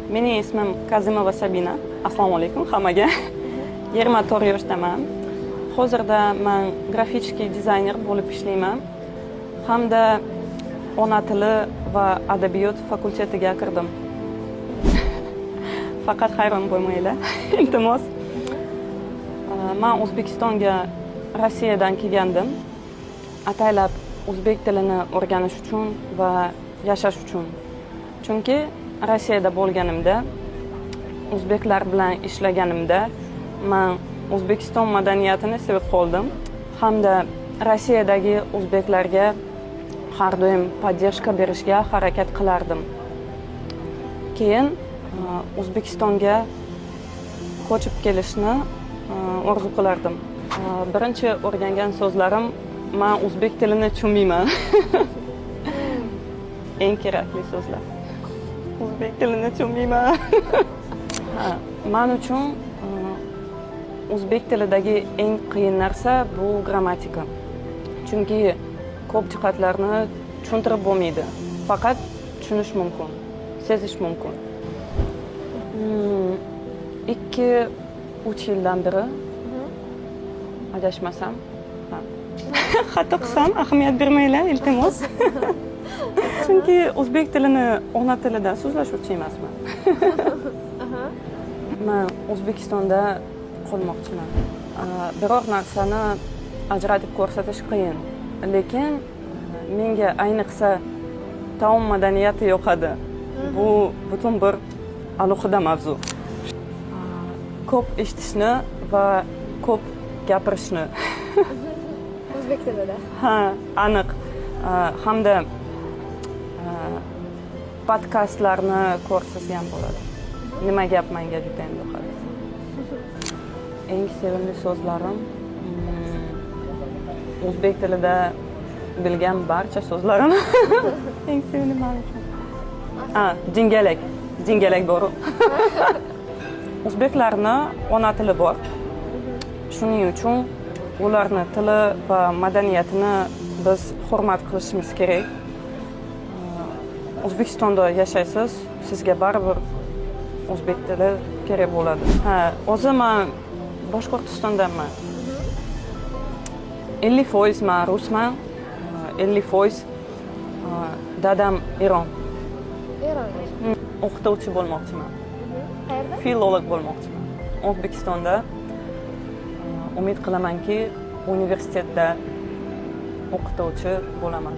Mening ismim Kazimova Sabina. Assalomu alaykum hammaga. 24 yoshdaman. Hozirda men grafический dizayner bo'lib ishlayman. Hamda ona tili va adabiyot fakultetiga kirdim. Faqat hayron bo'lmanglar. Iltimos. Men O'zbekistonga Rossiyadan kelgandim. Ataylab o'zbek tilini o'rganish uchun va yashash uchun. Chunki Rossiyada bo'lganimda, o'zbeklar bilan ishlaganimda men O'zbekiston madaniyatini sevib qoldim hamda Rossiyadagi o'zbeklarga har doim podдержка berishga harakat qilardim. Keyin O'zbekistonga ko'chib kelishni orzu qilardim. Birinchi o'rgangan so'zlarim men o'zbek tilini tushunmayman. Eng kerakli so'zlar. O'zbek tilini tushunmayman. Men uchun o'zbek tilidagi eng qiyin narsa bu grammatika. Chunki ko'p jihatlarni tushuntirib bo'lmaydi. Faqat tushunish mumkin, sezish mumkin. 2-3 yildan beri adashmasam, xato qilsam ahamiyat bermanglar, iltimos. Chunki o'zbek tilini ona tilida so'zlashuvchi emasman. Men O'zbekistonda qolmoqchiman. Biror narsani ajratib ko'rsatish qiyin, lekin menga ayniqsa taom madaniyati yoqadi. Bu butun bir alohida mavzu. Ko'p eshitishni va ko'p gapirishni. O'zbek tilida. Ha, aniq. Hamda podkastlarni ko'rsangiz ham bo'ladi. Nima gap menga juda ham yoqadi. Eng sevimli so'zlarim o'zbek tilida bilgan barcha so'zlarim. Eng sevimli men uchun. Jingalak bor. O'zbeklarning ona tili bor. Shuning uchun ularni tili va madaniyatini biz hurmat qilishimiz kerak. O'zbekistonda yashaysiz, sizga baribir o'zbek tili kerak bo'ladi. Hozir men Boshqirdistondanman. 50% men rusman, 50% dadam Eron. O'qituvchi bo'lmoqchiman. Qayerda? Filolog bo'lmoqchiman. O'zbekistonda umid qilamanki, universitetda o'qituvchi bo'laman.